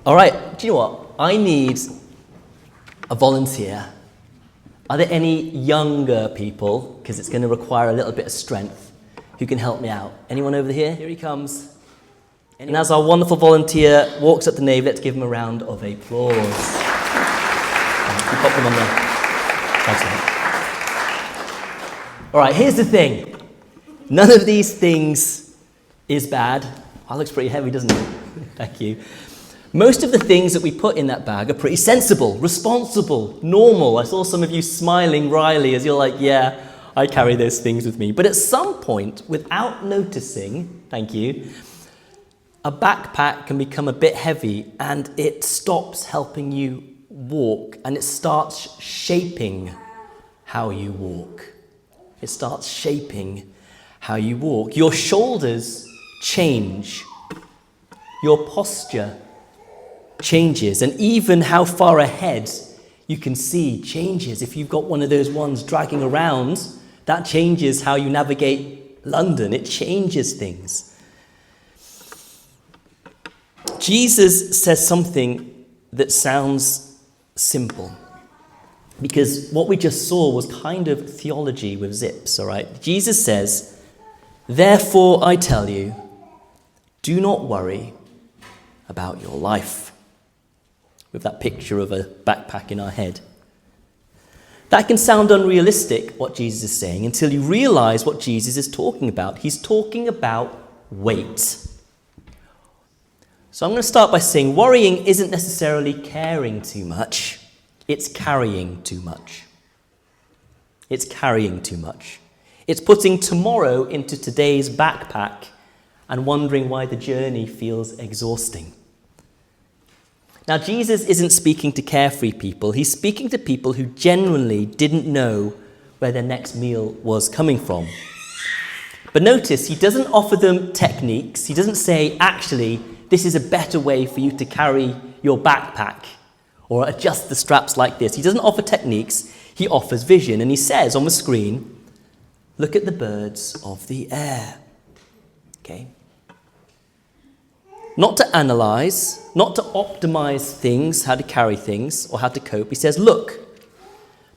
All right, do you know what? I need a volunteer. Are there any younger people, because it's going to require a little bit of strength, who can help me out? Anyone over here? Here he comes. And as our wonderful volunteer walks up the nave, let's give him a round of applause. Pop them on there. Thanks, mate. All right, here's the thing. None of these things is bad. That looks pretty heavy, doesn't it? Thank you. Most of the things that we put in that bag are pretty sensible, responsible, normal. I saw some of you smiling wryly as you're like, yeah, I carry those things with me. But at some point, without noticing, thank you, a backpack can become a bit heavy and it stops helping you walk and it starts shaping how you walk. It starts shaping how you walk. Your shoulders change. Your posture changes, and even how far ahead you can see changes. If you've got one of those ones dragging around, that changes how you navigate London. It changes things. Jesus says something that sounds simple, because what we just saw was kind of theology with zips, all right? Jesus says, therefore I tell you, do not worry about your life. With that picture of a backpack in our head. That can sound unrealistic, what Jesus is saying, until you realize what Jesus is talking about. He's talking about weight. So I'm going to start by saying worrying isn't necessarily caring too much. It's carrying too much. It's carrying too much. It's putting tomorrow into today's backpack and wondering why the journey feels exhausting. Now, Jesus isn't speaking to carefree people. He's speaking to people who genuinely didn't know where their next meal was coming from. But notice, he doesn't offer them techniques. He doesn't say, actually, this is a better way for you to carry your backpack or adjust the straps like this. He doesn't offer techniques. He offers vision. And he says on the screen, look at the birds of the air. Okay? Not to analyze, not to optimize things, how to carry things, or how to cope. He says, look,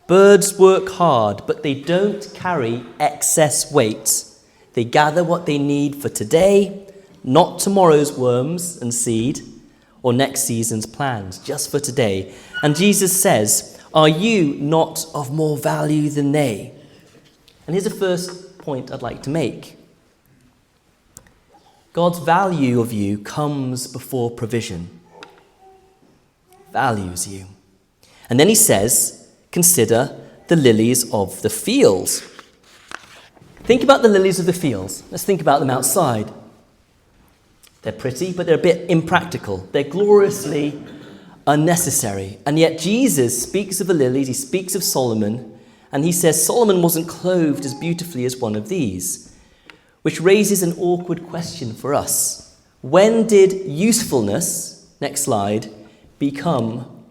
birds work hard, but they don't carry excess weight. They gather what they need for today, not tomorrow's worms and seed, or next season's plans, just for today. And Jesus says, are you not of more value than they? And here's the first point I'd like to make. God's value of you comes before provision. Values you. And then he says, consider the lilies of the field. Think about the lilies of the field. Let's think about them outside. They're pretty, but they're a bit impractical. They're gloriously unnecessary. And yet Jesus speaks of the lilies, he speaks of Solomon, and he says Solomon wasn't clothed as beautifully as one of these. Which raises an awkward question for us. When did usefulness, next slide, become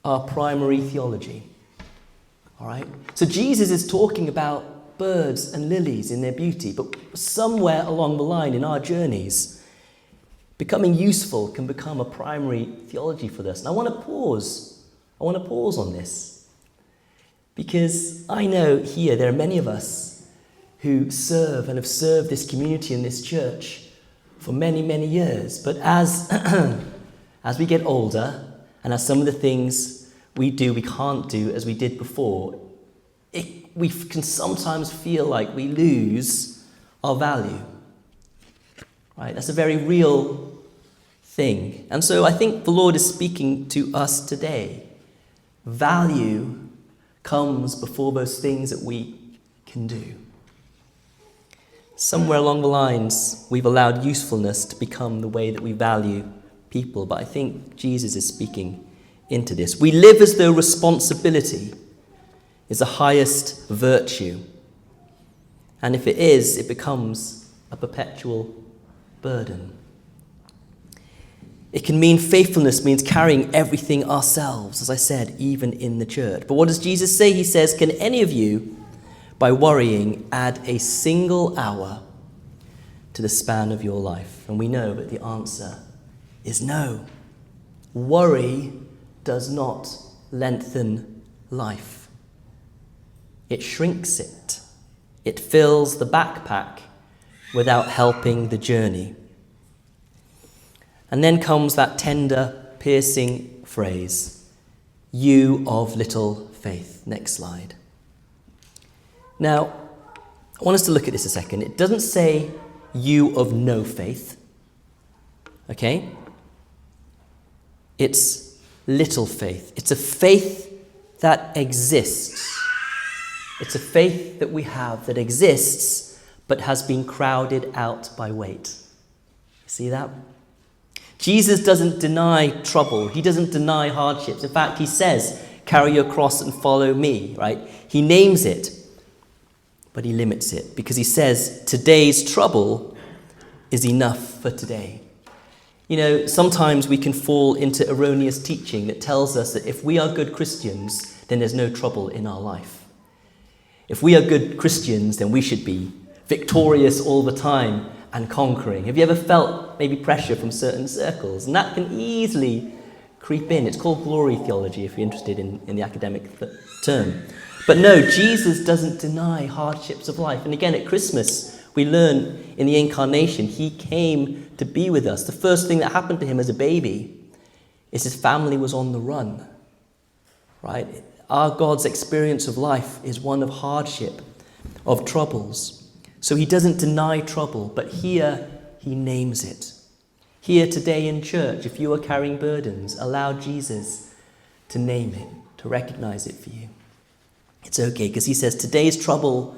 our primary theology? All right? So Jesus is talking about birds and lilies in their beauty, but somewhere along the line in our journeys, becoming useful can become a primary theology for us. And I want to pause on this, because I know here there are many of us who serve and have served this community and this church for many, many years. But as we get older, and as some of the things we do we can't do as we did before, we can sometimes feel like we lose our value. Right? That's a very real thing. And so I think the Lord is speaking to us today. Value comes before those things that we can do. Somewhere along the lines, we've allowed usefulness to become the way that we value people, but I think Jesus is speaking into this. We live as though responsibility is the highest virtue, and if it is, it becomes a perpetual burden. It can mean faithfulness means carrying everything ourselves, as I said, even in the church. But what does Jesus say? He says, can any of you, by worrying, add a single hour to the span of your life? And we know that the answer is no. Worry does not lengthen life. It shrinks it. It fills the backpack without helping the journey. And then comes that tender, piercing phrase, you of little faith. Next slide. Now, I want us to look at this a second. It doesn't say you of no faith. Okay? It's little faith. It's a faith that exists. It's a faith that we have that exists but has been crowded out by weight. See that? Jesus doesn't deny trouble. He doesn't deny hardships. In fact, he says, carry your cross and follow me, right? He names it, but he limits it because he says today's trouble is enough for today. You know, sometimes we can fall into erroneous teaching that tells us that if we are good Christians, then there's no trouble in our life. If we are good Christians, then we should be victorious all the time and conquering. Have you ever felt maybe pressure from certain circles? And that can easily creep in. It's called glory theology if you're interested in the academic term. But no, Jesus doesn't deny hardships of life. And again, at Christmas, we learn in the incarnation, he came to be with us. The first thing that happened to him as a baby is his family was on the run, right? Our God's experience of life is one of hardship, of troubles. So he doesn't deny trouble, but here he names it. Here today in church, if you are carrying burdens, allow Jesus to name it, to recognize it for you. It's okay, because he says today's trouble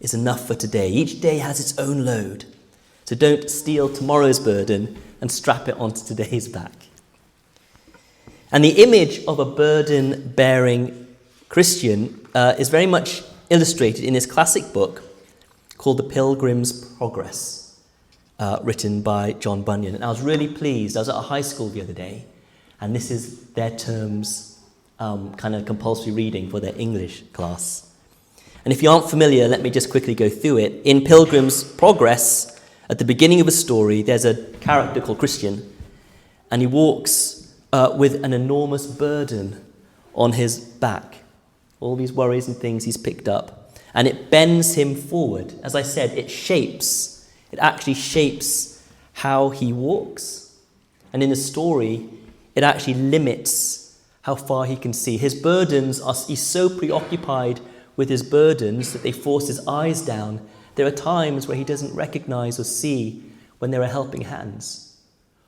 is enough for today. Each day has its own load. So don't steal tomorrow's burden and strap it onto today's back. And the image of a burden-bearing Christian is very much illustrated in his classic book called The Pilgrim's Progress, written by John Bunyan. And I was really pleased. I was at a high school the other day, and this is their term's kind of compulsory reading for their English class. And if you aren't familiar, let me just quickly go through it. In Pilgrim's Progress, at the beginning of a story, there's a character called Christian, and he walks with an enormous burden on his back. All these worries and things he's picked up. And it bends him forward. As I said, it actually shapes how he walks. And in the story, it actually limits how far he can see. His burdens he's so preoccupied with his burdens that they force his eyes down. There are times where he doesn't recognize or see when there are helping hands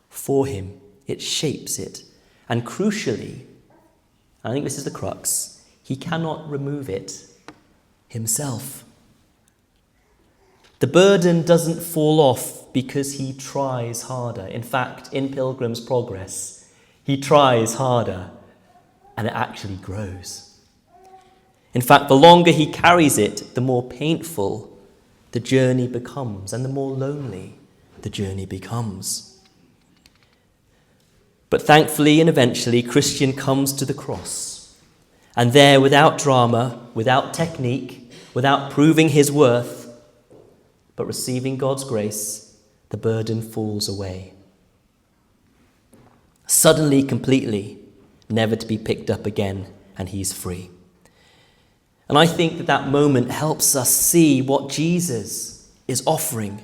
for him. It shapes it. And crucially, I think this is the crux, he cannot remove it himself. The burden doesn't fall off because he tries harder. In fact, in Pilgrim's Progress, he tries harder and it actually grows. In fact, the longer he carries it, the more painful the journey becomes and the more lonely the journey becomes. But thankfully and eventually, Christian comes to the cross. And there, without drama, without technique, without proving his worth, but receiving God's grace, the burden falls away. Suddenly, completely, never to be picked up again, and he's free. And I think that moment helps us see what Jesus is offering.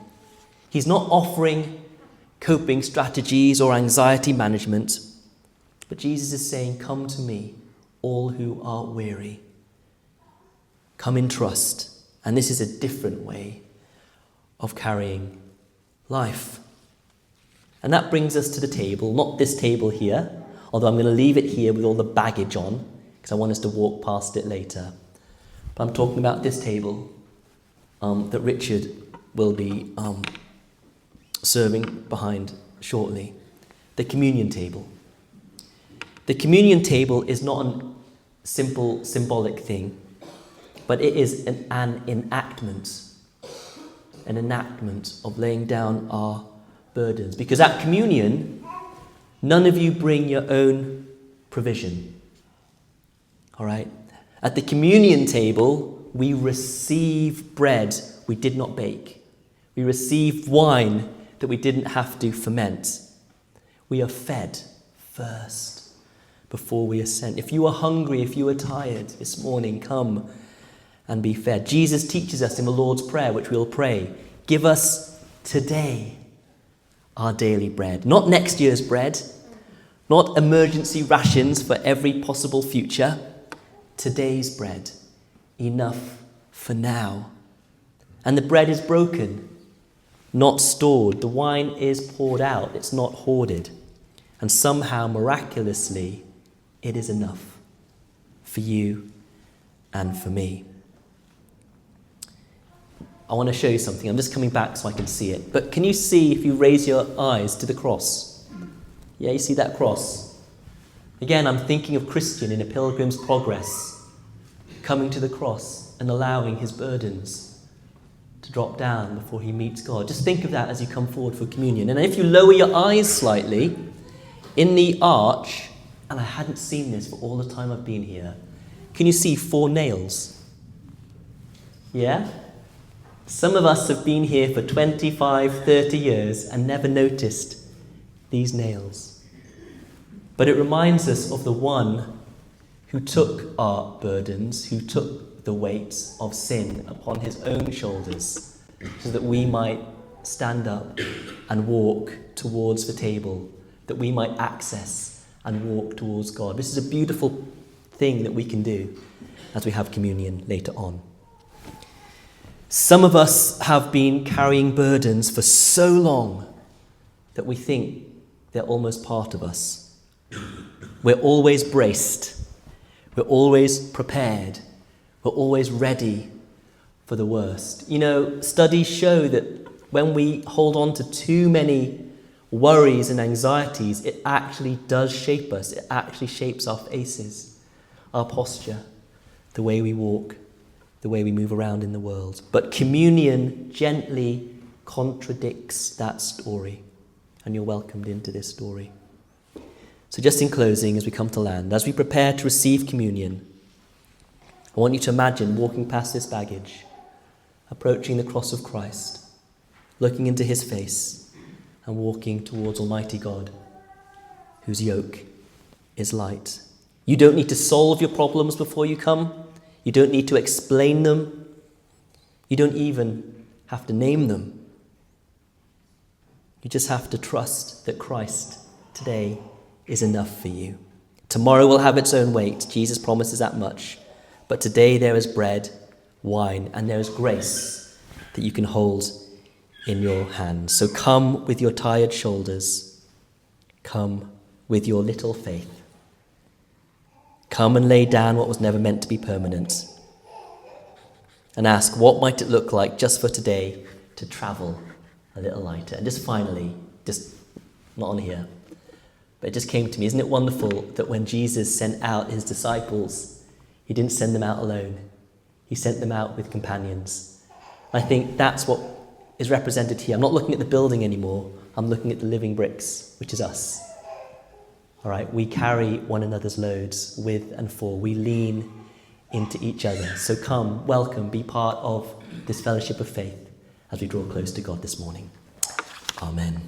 He's not offering coping strategies or anxiety management, but Jesus is saying, come to me, all who are weary. Come in trust. And this is a different way of carrying life. And that brings us to the table, not this table here, although I'm going to leave it here with all the baggage on, because I want us to walk past it later. But I'm talking about this table that Richard will be serving behind shortly. The communion table. The communion table is not a simple symbolic thing, but it is an enactment of laying down our burdens. Because at communion, none of you bring your own provision. All right? At the communion table, we receive bread we did not bake. We receive wine that we didn't have to ferment. We are fed first before we are sent. If you are hungry, if you are tired this morning, come and be fed. Jesus teaches us in the Lord's Prayer, which we'll pray, give us today our daily bread. Not next year's bread, not emergency rations for every possible future. Today's bread, enough for now. And the bread is broken, not stored. The wine is poured out, it's not hoarded. And somehow, miraculously, it is enough for you and for me. I want to show you something. I'm just coming back so I can see it. But can you see, if you raise your eyes to the cross? Yeah, you see that cross? Again, I'm thinking of Christian in A Pilgrim's Progress, coming to the cross and allowing his burdens to drop down before he meets God. Just think of that as you come forward for communion. And if you lower your eyes slightly, in the arch, and I hadn't seen this for all the time I've been here, can you see 4 nails? Yeah? Some of us have been here for 25, 30 years and never noticed these nails. But it reminds us of the one who took our burdens, who took the weight of sin upon his own shoulders, so that we might stand up and walk towards the table, that we might access and walk towards God. This is a beautiful thing that we can do as we have communion later on. Some of us have been carrying burdens for so long that we think they're almost part of us. We're always braced. We're always prepared. We're always ready for the worst. You know, studies show that when we hold on to too many worries and anxieties, it actually does shape us. It actually shapes our faces, our posture, the way we walk, the way we move around in the world. But communion gently contradicts that story, and you're welcomed into this story. So just in closing, as we come to land, as we prepare to receive communion, I want you to imagine walking past this baggage, approaching the cross of Christ, looking into his face, and walking towards Almighty God, whose yoke is light. You don't need to solve your problems before you come. You don't need to explain them. You don't even have to name them. You just have to trust that Christ today is enough for you. Tomorrow will have its own weight. Jesus promises that much. But today there is bread, wine, and there is grace that you can hold in your hands. So come with your tired shoulders. Come with your little faith. Come and lay down what was never meant to be permanent. And ask, what might it look like just for today to travel a little lighter? And just finally, just not on here, but it just came to me, isn't it wonderful that when Jesus sent out his disciples, he didn't send them out alone. He sent them out with companions. I think that's what is represented here. I'm not looking at the building anymore. I'm looking at the living bricks, which is us. All right, we carry one another's loads with and for. We lean into each other. So come, welcome, be part of this fellowship of faith as we draw close to God this morning. Amen.